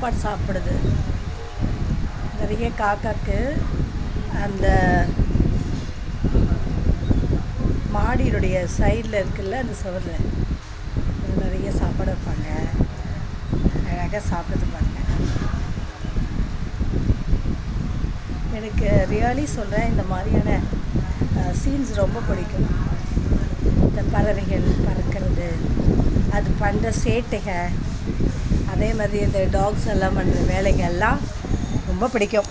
சாப்பாடு சாப்பிடுது. நிறைய காக்காக்கு அந்த மாடியினுடைய சைடில் இருக்குல்ல, அந்த சுவரில் நிறைய சாப்பாடு வைப்பாங்க. அழகாக சாப்பிடுது பாருங்க. எனக்கு ரியலி சொல்கிறேன், இந்த மாதிரியான சீன்ஸ் ரொம்ப பிடிக்கும். இந்த பறவைகள் பறக்கிறது, அது பண்ணுற சேட்டைகள், அதே மாதிரி இந்த டாக்ஸ் எல்லாம் பண்ணுற வேலைகள்லாம் ரொம்ப பிடிக்கும்.